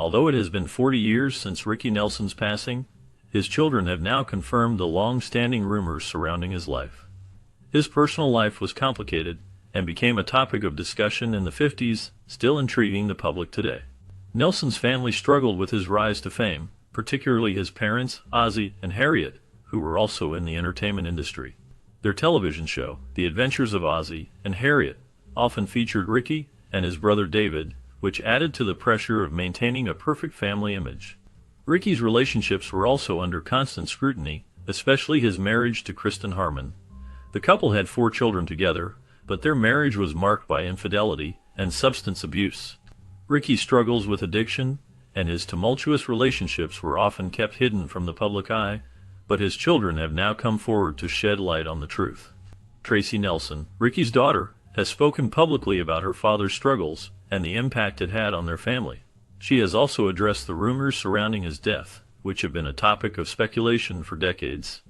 Although it has been 40 years since Ricky Nelson's passing, his children have now confirmed the long-standing rumors surrounding his life. His personal life was complicated and became a topic of discussion in the 50s, still intriguing the public today. Nelson's family struggled with his rise to fame, particularly his parents, Ozzie and Harriet, who were also in the entertainment industry. Their television show, The Adventures of Ozzie and Harriet, often featured Ricky and his brother David, which added to the pressure of maintaining a perfect family image. Ricky's relationships were also under constant scrutiny, especially his marriage to Kristen Harmon. The couple had 4 children together, but their marriage was marked by infidelity and substance abuse. Ricky's struggles with addiction and his tumultuous relationships were often kept hidden from the public eye, but his children have now come forward to shed light on the truth. Tracy Nelson, Ricky's daughter, has spoken publicly about her father's struggles and the impact it had on their family. She has also addressed the rumors surrounding his death, which have been a topic of speculation for decades.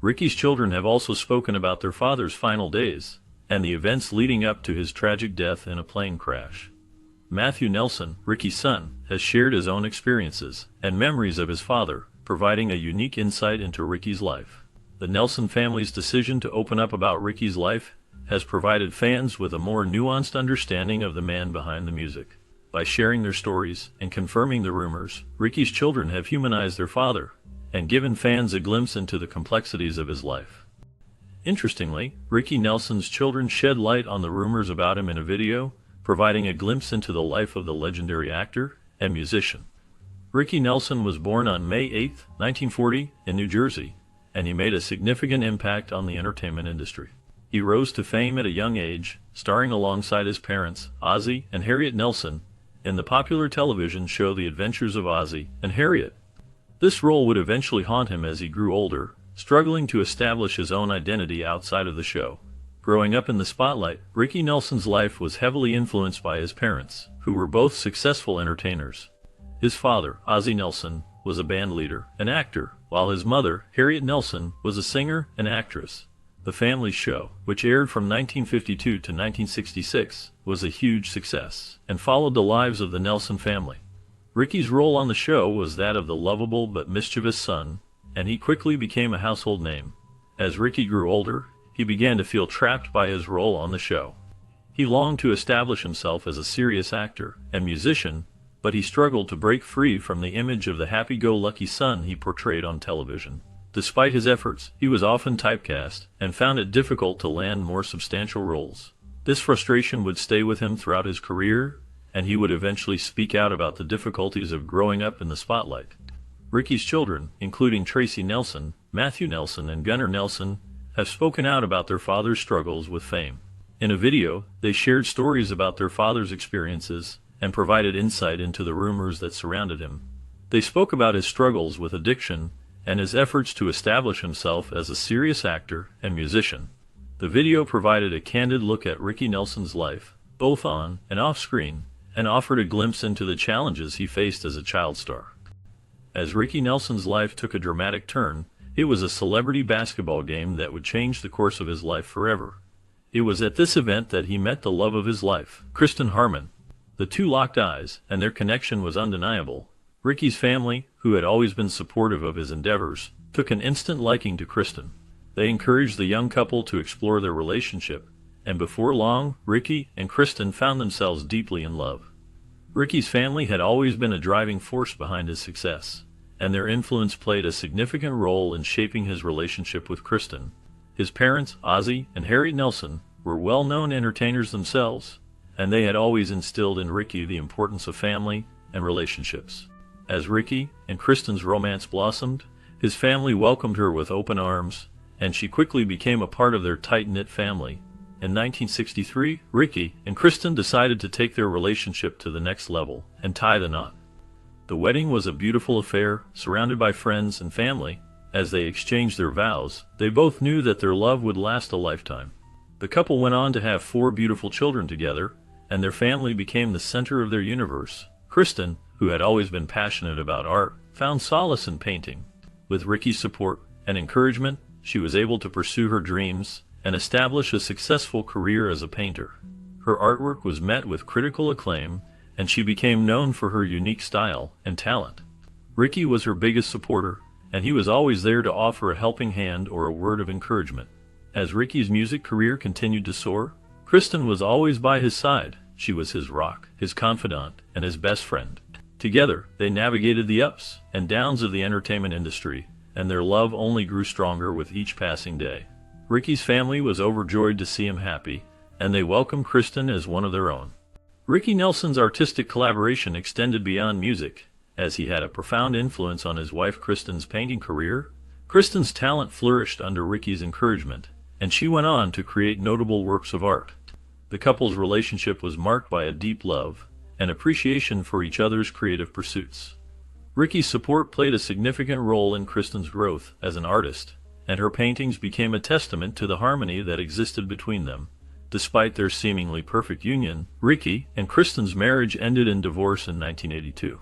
Ricky's children have also spoken about their father's final days and the events leading up to his tragic death in a plane crash. Matthew Nelson, Ricky's son, has shared his own experiences and memories of his father, providing a unique insight into Ricky's life. The Nelson family's decision to open up about Ricky's life has provided fans with a more nuanced understanding of the man behind the music. By sharing their stories and confirming the rumors, Ricky's children have humanized their father and given fans a glimpse into the complexities of his life. Interestingly, Ricky Nelson's children shed light on the rumors about him in a video, providing a glimpse into the life of the legendary actor and musician. Ricky Nelson was born on May 8, 1940, in New Jersey, and he made a significant impact on the entertainment industry. He rose to fame at a young age, starring alongside his parents, Ozzie and Harriet Nelson, in the popular television show The Adventures of Ozzie and Harriet. This role would eventually haunt him as he grew older, struggling to establish his own identity outside of the show. Growing up in the spotlight, Ricky Nelson's life was heavily influenced by his parents, who were both successful entertainers. His father, Ozzie Nelson, was a band leader and actor, while his mother, Harriet Nelson, was a singer and actress. The family show, which aired from 1952 to 1966, was a huge success and followed the lives of the Nelson family. Ricky's role on the show was that of the lovable but mischievous son, and he quickly became a household name. As Ricky grew older, he began to feel trapped by his role on the show. He longed to establish himself as a serious actor and musician, but he struggled to break free from the image of the happy-go-lucky son he portrayed on television. Despite his efforts, he was often typecast and found it difficult to land more substantial roles. This frustration would stay with him throughout his career, and he would eventually speak out about the difficulties of growing up in the spotlight. Ricky's children, including Tracy Nelson, Matthew Nelson, and Gunnar Nelson, have spoken out about their father's struggles with fame. In a video, they shared stories about their father's experiences and provided insight into the rumors that surrounded him. They spoke about his struggles with addiction and his efforts to establish himself as a serious actor and musician. The video provided a candid look at Ricky Nelson's life, both on and off screen, and offered a glimpse into the challenges he faced as a child star. As Ricky Nelson's life took a dramatic turn, it was a celebrity basketball game that would change the course of his life forever. It was at this event that he met the love of his life, Kristen Harmon. The two locked eyes, and their connection was undeniable. Ricky's family, who had always been supportive of his endeavors, took an instant liking to Kristen. They encouraged the young couple to explore their relationship, and before long, Ricky and Kristen found themselves deeply in love. Ricky's family had always been a driving force behind his success, and their influence played a significant role in shaping his relationship with Kristen. His parents, Ozzie and Harriet Nelson, were well-known entertainers themselves, and they had always instilled in Ricky the importance of family and relationships. As Ricky and Kristen's romance blossomed, his family welcomed her with open arms, and she quickly became a part of their tight-knit family. In 1963, Ricky and Kristen decided to take their relationship to the next level and tie the knot. The wedding was a beautiful affair, surrounded by friends and family. As they exchanged their vows, they both knew that their love would last a lifetime. The couple went on to have 4 beautiful children together, and their family became the center of their universe. Kristen, who had always been passionate about art, found solace in painting. With Ricky's support and encouragement, she was able to pursue her dreams and establish a successful career as a painter. Her artwork was met with critical acclaim, and she became known for her unique style and talent. Ricky was her biggest supporter, and he was always there to offer a helping hand or a word of encouragement. As Ricky's music career continued to soar, Kristen was always by his side. She was his rock, his confidant, and his best friend. Together, they navigated the ups and downs of the entertainment industry, and their love only grew stronger with each passing day. Ricky's family was overjoyed to see him happy, and they welcomed Kristen as one of their own. Ricky Nelson's artistic collaboration extended beyond music, as he had a profound influence on his wife Kristen's painting career. Kristen's talent flourished under Ricky's encouragement, and she went on to create notable works of art. The couple's relationship was marked by a deep love and appreciation for each other's creative pursuits. Ricky's support played a significant role in Kristen's growth as an artist, and her paintings became a testament to the harmony that existed between them. Despite their seemingly perfect union, Ricky and Kristen's marriage ended in divorce in 1982.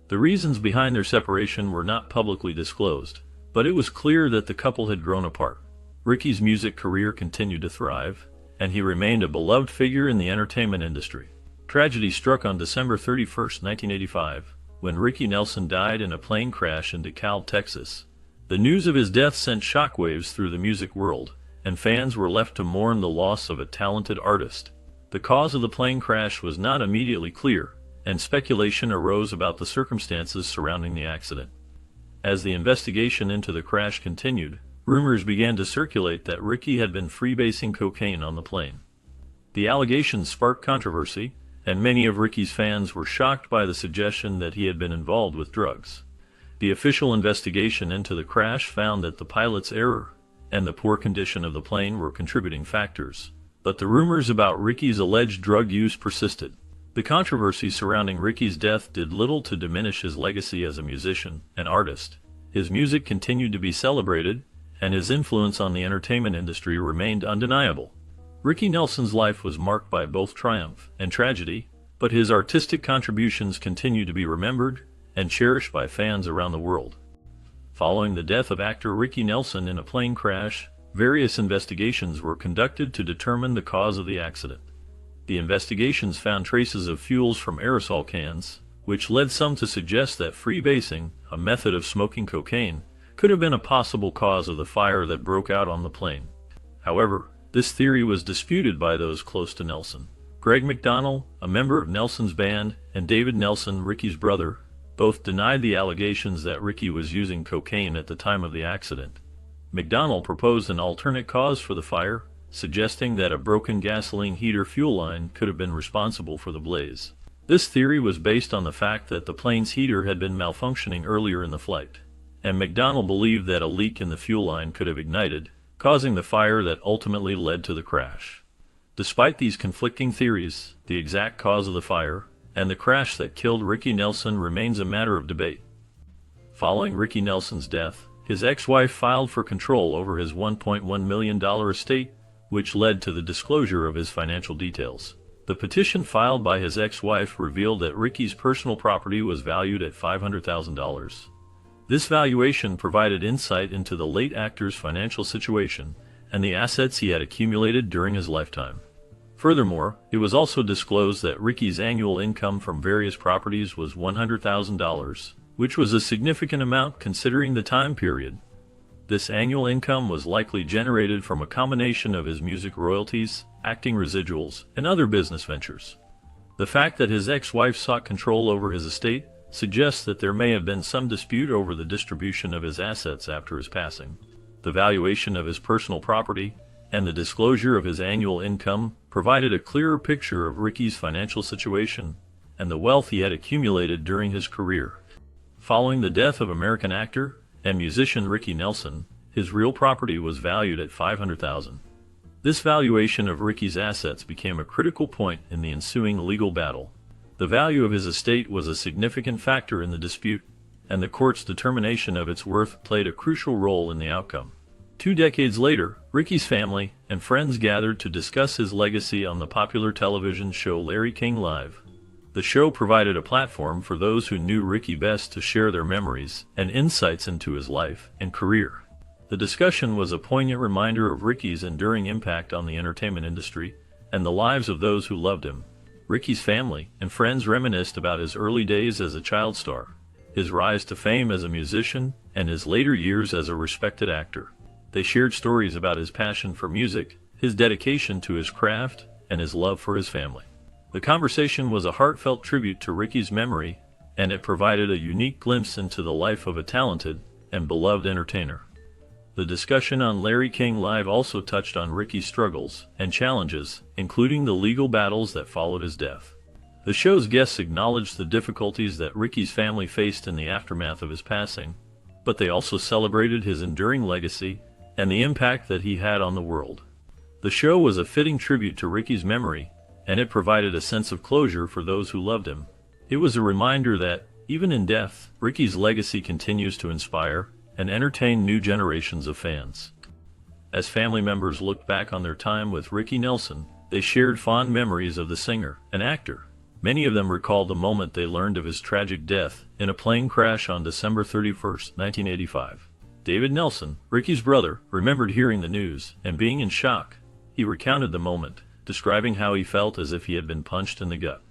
The reasons behind their separation were not publicly disclosed, but it was clear that the couple had grown apart. Ricky's music career continued to thrive, and he remained a beloved figure in the entertainment industry. Tragedy struck on December 31, 1985, when Ricky Nelson died in a plane crash in DeKalb, Texas. The news of his death sent shockwaves through the music world, and fans were left to mourn the loss of a talented artist. The cause of the plane crash was not immediately clear, and speculation arose about the circumstances surrounding the accident. As the investigation into the crash continued, rumors began to circulate that Ricky had been freebasing cocaine on the plane. The allegations sparked controversy, and many of Ricky's fans were shocked by the suggestion that he had been involved with drugs. The official investigation into the crash found that the pilot's error and the poor condition of the plane were contributing factors, but the rumors about Ricky's alleged drug use persisted. The controversy surrounding Ricky's death did little to diminish his legacy as a musician and artist. His music continued to be celebrated, and his influence on the entertainment industry remained undeniable. Ricky Nelson's life was marked by both triumph and tragedy, but his artistic contributions continue to be remembered and cherished by fans around the world. Following the death of actor Ricky Nelson in a plane crash, various investigations were conducted to determine the cause of the accident. The investigations found traces of fuels from aerosol cans, which led some to suggest that freebasing, a method of smoking cocaine, could have been a possible cause of the fire that broke out on the plane. However, this theory was disputed by those close to Nelson. Greg McDonald, a member of Nelson's band, and David Nelson, Ricky's brother, both denied the allegations that Ricky was using cocaine at the time of the accident. McDonald proposed an alternate cause for the fire, suggesting that a broken gasoline heater fuel line could have been responsible for the blaze. This theory was based on the fact that the plane's heater had been malfunctioning earlier in the flight, and McDonald believed that a leak in the fuel line could have ignited, causing the fire that ultimately led to the crash. Despite these conflicting theories, the exact cause of the fire and the crash that killed Ricky Nelson remains a matter of debate. Following Ricky Nelson's death, his ex-wife filed for control over his $1.1 million estate, which led to the disclosure of his financial details. The petition filed by his ex-wife revealed that Ricky's personal property was valued at $500,000. This valuation provided insight into the late actor's financial situation and the assets he had accumulated during his lifetime. Furthermore, it was also disclosed that Ricky's annual income from various properties was $100,000, which was a significant amount considering the time period. This annual income was likely generated from a combination of his music royalties, acting residuals, and other business ventures. The fact that his ex-wife sought control over his estate suggests that there may have been some dispute over the distribution of his assets after his passing. The valuation of his personal property and the disclosure of his annual income provided a clearer picture of Ricky's financial situation and the wealth he had accumulated during his career. Following the death of American actor and musician Ricky Nelson, his real property was valued at $500,000. This valuation of Ricky's assets became a critical point in the ensuing legal battle. The value of his estate was a significant factor in the dispute, and the court's determination of its worth played a crucial role in the outcome. 2 decades later, Ricky's family and friends gathered to discuss his legacy on the popular television show Larry King Live. The show provided a platform for those who knew Ricky best to share their memories and insights into his life and career. The discussion was a poignant reminder of Ricky's enduring impact on the entertainment industry and the lives of those who loved him. Ricky's family and friends reminisced about his early days as a child star, his rise to fame as a musician, and his later years as a respected actor. They shared stories about his passion for music, his dedication to his craft, and his love for his family. The conversation was a heartfelt tribute to Ricky's memory, and it provided a unique glimpse into the life of a talented and beloved entertainer. The discussion on Larry King Live also touched on Ricky's struggles and challenges, including the legal battles that followed his death. The show's guests acknowledged the difficulties that Ricky's family faced in the aftermath of his passing, but they also celebrated his enduring legacy and the impact that he had on the world. The show was a fitting tribute to Ricky's memory, and it provided a sense of closure for those who loved him. It was a reminder that, even in death, Ricky's legacy continues to inspire and entertain new generations of fans. As family members looked back on their time with Ricky Nelson, they shared fond memories of the singer and actor. Many of them recalled the moment they learned of his tragic death in a plane crash on December 31, 1985. David Nelson, Ricky's brother, remembered hearing the news and being in shock. He recounted the moment, describing how he felt as if he had been punched in the gut.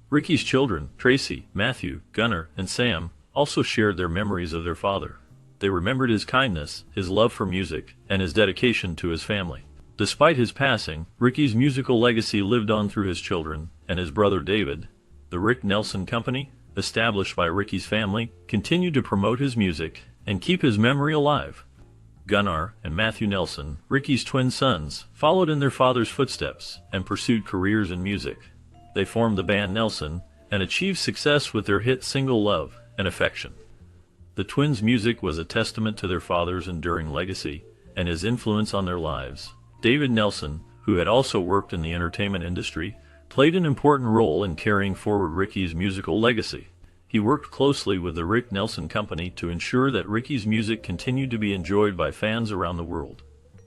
Ricky's children, Tracy, Matthew, Gunnar, and Sam, also shared their memories of their father. They remembered his kindness, his love for music, and his dedication to his family. Despite his passing, Ricky's musical legacy lived on through his children and his brother David. The Rick Nelson Company, established by Ricky's family, continued to promote his music and keep his memory alive. Gunnar and Matthew Nelson, Ricky's twin sons, followed in their father's footsteps and pursued careers in music. They formed the band Nelson and achieved success with their hit single Love and Affection. The twins' music was a testament to their father's enduring legacy and his influence on their lives. David Nelson, who had also worked in the entertainment industry, played an important role in carrying forward Ricky's musical legacy. He worked closely with the Rick Nelson Company to ensure that Ricky's music continued to be enjoyed by fans around the world.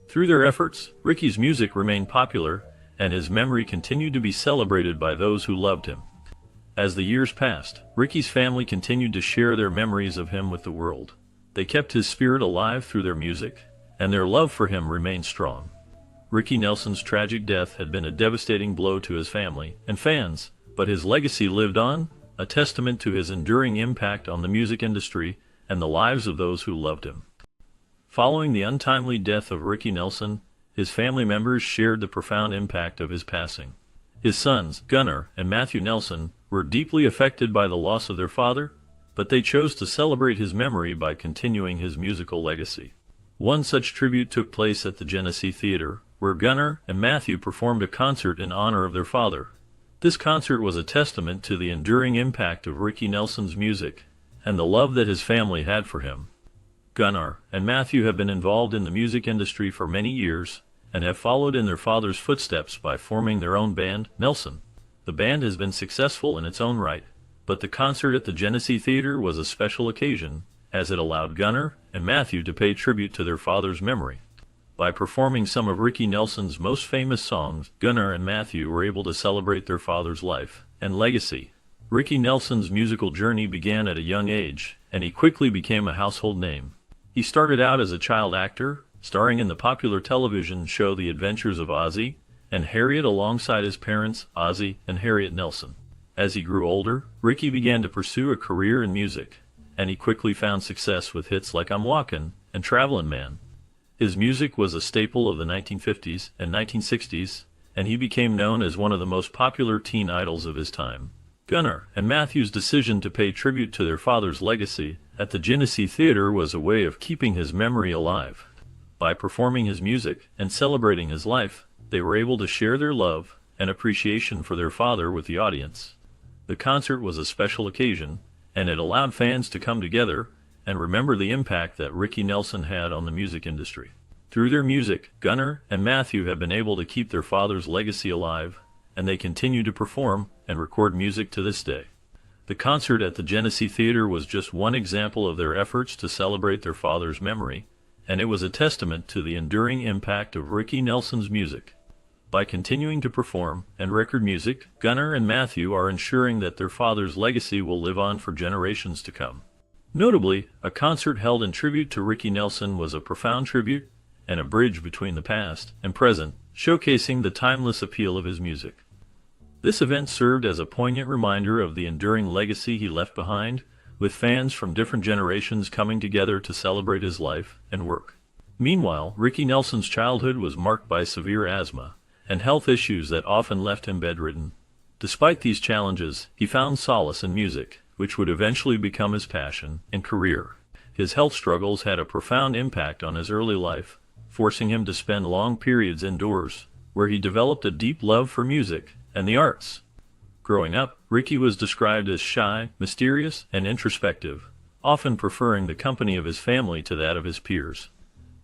Through their efforts, Ricky's music remained popular, and his memory continued to be celebrated by those who loved him. As the years passed, Ricky's family continued to share their memories of him with the world. They kept his spirit alive through their music, and their love for him remained strong. Ricky Nelson's tragic death had been a devastating blow to his family and fans, but his legacy lived on, a testament to his enduring impact on the music industry and the lives of those who loved him. Following the untimely death of Ricky Nelson, his family members shared the profound impact of his passing. His sons, Gunnar and Matthew Nelson, were deeply affected by the loss of their father, but they chose to celebrate his memory by continuing his musical legacy. One such tribute took place at the Genesee Theater, where Gunnar and Matthew performed a concert in honor of their father. This concert was a testament to the enduring impact of Ricky Nelson's music and the love that his family had for him. Gunnar and Matthew have been involved in the music industry for many years and have followed in their father's footsteps by forming their own band, Nelson. The band has been successful in its own right, but the concert at the Genesee Theater was a special occasion, as it allowed Gunnar and Matthew to pay tribute to their father's memory. By performing some of Ricky Nelson's most famous songs, Gunnar and Matthew were able to celebrate their father's life and legacy. Ricky Nelson's musical journey began at a young age, and he quickly became a household name. He started out as a child actor, starring in the popular television show The Adventures of Ozzie and Harriet alongside his parents, Ozzie and Harriet Nelson. As he grew older, Ricky began to pursue a career in music, and he quickly found success with hits like I'm Walkin' and Travelin' Man. His music was a staple of the 1950s and 1960s, and he became known as one of the most popular teen idols of his time. Gunnar and Matthew's decision to pay tribute to their father's legacy at the Genesee Theater was a way of keeping his memory alive. By performing his music and celebrating his life, they were able to share their love and appreciation for their father with the audience. The concert was a special occasion, and it allowed fans to come together and remember the impact that Ricky Nelson had on the music industry. Through their music, Gunnar and Matthew have been able to keep their father's legacy alive, and they continue to perform and record music to this day. The concert at the Genesee Theater was just one example of their efforts to celebrate their father's memory, and it was a testament to the enduring impact of Ricky Nelson's music. By continuing to perform and record music, Gunnar and Matthew are ensuring that their father's legacy will live on for generations to come. Notably, a concert held in tribute to Ricky Nelson was a profound tribute and a bridge between the past and present, showcasing the timeless appeal of his music. This event served as a poignant reminder of the enduring legacy he left behind, with fans from different generations coming together to celebrate his life and work. Meanwhile, Ricky Nelson's childhood was marked by severe asthma and health issues that often left him bedridden. Despite these challenges, he found solace in music, which would eventually become his passion and career. His health struggles had a profound impact on his early life, forcing him to spend long periods indoors, where he developed a deep love for music and the arts. Growing up, Ricky was described as shy, mysterious, and introspective, often preferring the company of his family to that of his peers.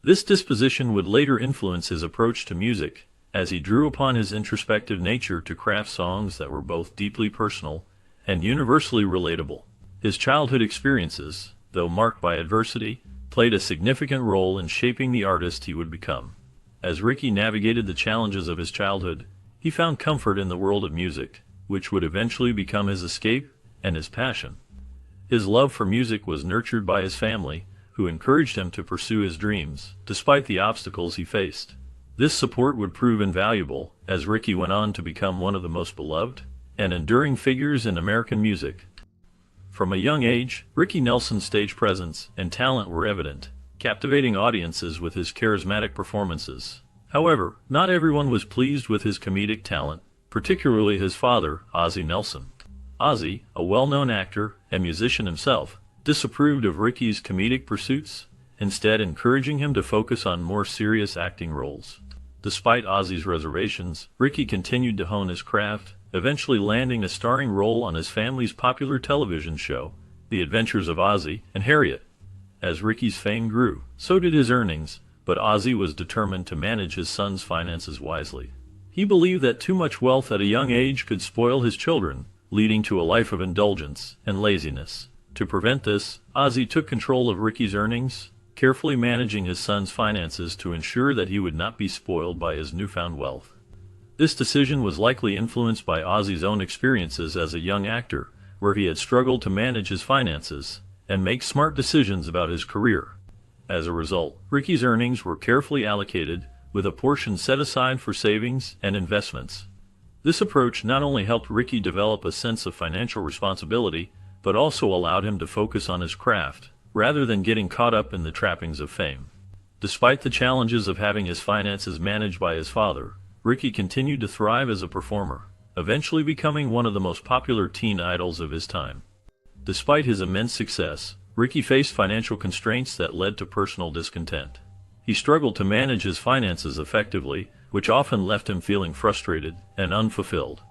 This disposition would later influence his approach to music, as he drew upon his introspective nature to craft songs that were both deeply personal and universally relatable. His childhood experiences, though marked by adversity, played a significant role in shaping the artist he would become. As Ricky navigated the challenges of his childhood, he found comfort in the world of music, which would eventually become his escape and his passion. His love for music was nurtured by his family, who encouraged him to pursue his dreams, despite the obstacles he faced. This support would prove invaluable, as Ricky went on to become one of the most beloved and enduring figures in American music. From a young age, Ricky Nelson's stage presence and talent were evident, captivating audiences with his charismatic performances. However, not everyone was pleased with his comedic talent, particularly his father, Ozzie Nelson. Ozzie, a well-known actor and musician himself, disapproved of Ricky's comedic pursuits, instead encouraging him to focus on more serious acting roles. Despite Ozzie's reservations, Ricky continued to hone his craft, eventually landing a starring role on his family's popular television show, The Adventures of Ozzie and Harriet. As Ricky's fame grew, so did his earnings, but Ozzie was determined to manage his son's finances wisely. He believed that too much wealth at a young age could spoil his children, leading to a life of indulgence and laziness. To prevent this, Ozzie took control of Ricky's earnings, carefully managing his son's finances to ensure that he would not be spoiled by his newfound wealth. This decision was likely influenced by Ozzie's own experiences as a young actor, where he had struggled to manage his finances and make smart decisions about his career. As a result, Ricky's earnings were carefully allocated, with a portion set aside for savings and investments. This approach not only helped Ricky develop a sense of financial responsibility, but also allowed him to focus on his craft, rather than getting caught up in the trappings of fame. Despite the challenges of having his finances managed by his father, Ricky continued to thrive as a performer, eventually becoming one of the most popular teen idols of his time. Despite his immense success, Ricky faced financial constraints that led to personal discontent. He struggled to manage his finances effectively, which often left him feeling frustrated and unfulfilled.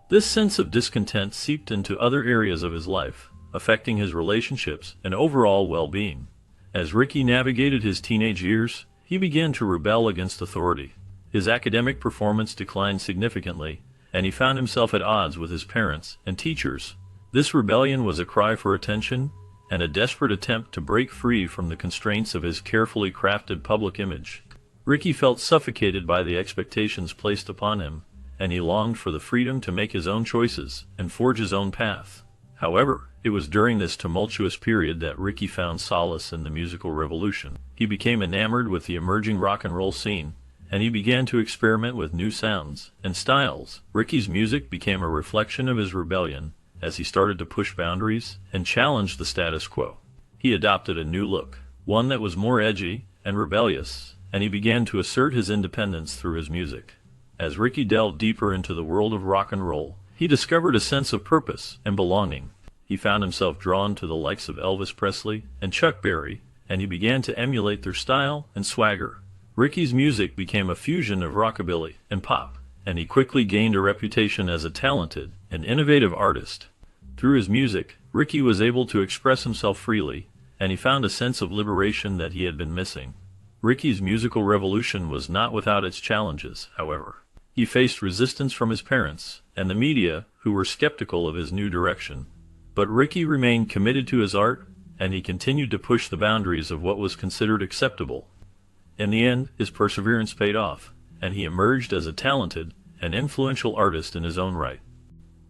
This sense of discontent seeped into other areas of his life, affecting his relationships and overall well-being. As Ricky navigated his teenage years, he began to rebel against authority. His academic performance declined significantly, and he found himself at odds with his parents and teachers. This rebellion was a cry for attention and a desperate attempt to break free from the constraints of his carefully crafted public image. Ricky felt suffocated by the expectations placed upon him, and he longed for the freedom to make his own choices and forge his own path. However, it was during this tumultuous period that Ricky found solace in the musical revolution. He became enamored with the emerging rock and roll scene, and he began to experiment with new sounds and styles. Ricky's music became a reflection of his rebellion as he started to push boundaries and challenge the status quo. He adopted a new look, one that was more edgy and rebellious, and he began to assert his independence through his music. As Ricky delved deeper into the world of rock and roll, he discovered a sense of purpose and belonging. He found himself drawn to the likes of Elvis Presley and Chuck Berry, and he began to emulate their style and swagger. Ricky's music became a fusion of rockabilly and pop, and he quickly gained a reputation as a talented and innovative artist. Through his music, Ricky was able to express himself freely, and he found a sense of liberation that he had been missing. Ricky's musical revolution was not without its challenges, however. He faced resistance from his parents and the media, who were skeptical of his new direction. But Ricky remained committed to his art, and he continued to push the boundaries of what was considered acceptable. In the end, his perseverance paid off, and he emerged as a talented and influential artist in his own right.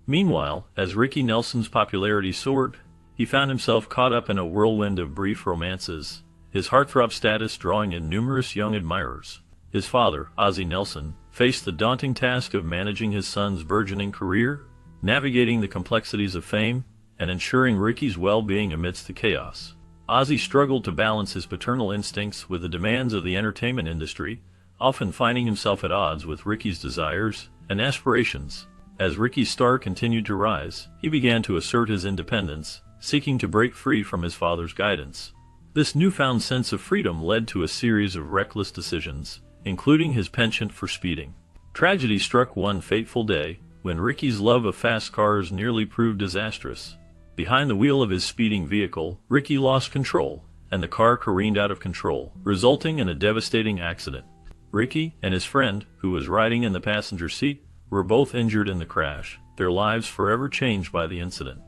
Meanwhile, as Ricky Nelson's popularity soared, he found himself caught up in a whirlwind of brief romances, his heartthrob status drawing in numerous young admirers. His father, Ozzie Nelson, faced the daunting task of managing his son's burgeoning career, navigating the complexities of fame, and ensuring Ricky's well-being amidst the chaos. Ozzy struggled to balance his paternal instincts with the demands of the entertainment industry, often finding himself at odds with Ricky's desires and aspirations. As Ricky's star continued to rise, he began to assert his independence, seeking to break free from his father's guidance. This newfound sense of freedom led to a series of reckless decisions, including his penchant for speeding. Tragedy struck one fateful day, when Ricky's love of fast cars nearly proved disastrous. Behind the wheel of his speeding vehicle, Ricky lost control, and the car careened out of control, resulting in a devastating accident. Ricky and his friend, who was riding in the passenger seat, were both injured in the crash, their lives forever changed by the incident.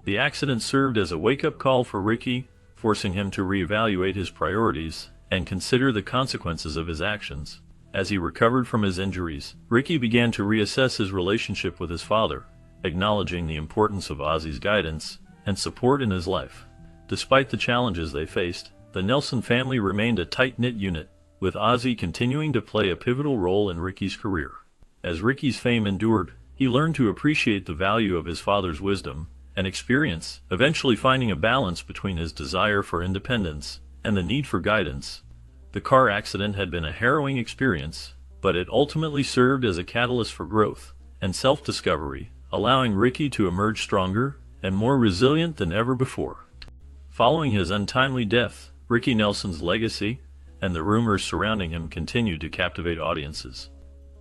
The accident served as a wake-up call for Ricky, forcing him to reevaluate his priorities and consider the consequences of his actions. As he recovered from his injuries, Ricky began to reassess his relationship with his father, acknowledging the importance of Ozzy's guidance and support in his life. Despite the challenges they faced, the Nelson family remained a tight-knit unit, with Ozzy continuing to play a pivotal role in Ricky's career. As Ricky's fame endured, he learned to appreciate the value of his father's wisdom and experience, eventually finding a balance between his desire for independence and the need for guidance. The car accident had been a harrowing experience, but it ultimately served as a catalyst for growth and self-discovery, allowing Ricky to emerge stronger and more resilient than ever before. Following his untimely death, Ricky Nelson's legacy and the rumors surrounding him continued to captivate audiences.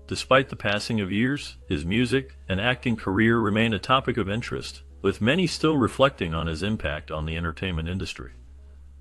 Despite the passing of years, his music and acting career remain a topic of interest, with many still reflecting on his impact on the entertainment industry.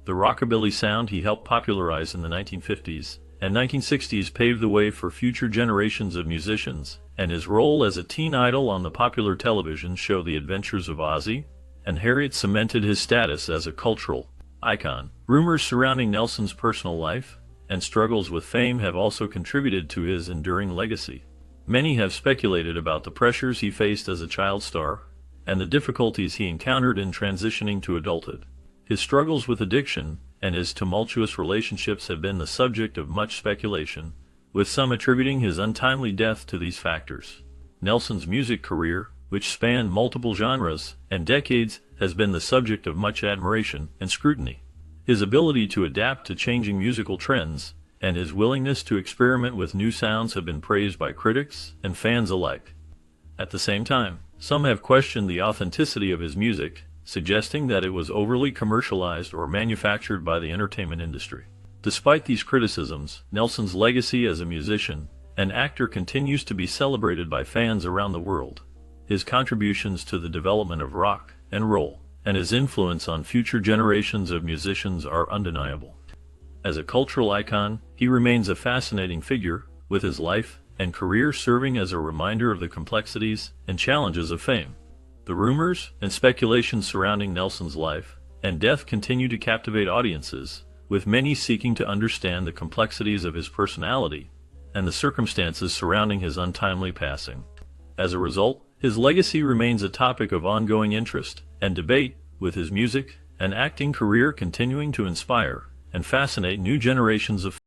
The rockabilly sound he helped popularize in the 1950s and 1960s paved the way for future generations of musicians, and his role as a teen idol on the popular television show The Adventures of Ozzy and Harriet cemented his status as a cultural icon. Rumors surrounding Nelson's personal life and struggles with fame have also contributed to his enduring legacy. Many have speculated about the pressures he faced as a child star and the difficulties he encountered in transitioning to adulthood. His struggles with addiction and his tumultuous relationships have been the subject of much speculation, with some attributing his untimely death to these factors. Nelson's music career, which spanned multiple genres and decades, has been the subject of much admiration and scrutiny. His ability to adapt to changing musical trends and his willingness to experiment with new sounds have been praised by critics and fans alike. At the same time, some have questioned the authenticity of his music, suggesting that it was overly commercialized or manufactured by the entertainment industry. Despite these criticisms, Nelson's legacy as a musician and actor continues to be celebrated by fans around the world. His contributions to the development of rock and roll and his influence on future generations of musicians are undeniable. As a cultural icon, he remains a fascinating figure, with his life and career serving as a reminder of the complexities and challenges of fame. The rumors and speculations surrounding Nelson's life and death continue to captivate audiences, with many seeking to understand the complexities of his personality and the circumstances surrounding his untimely passing. As a result, his legacy remains a topic of ongoing interest and debate, with his music and acting career continuing to inspire and fascinate new generations of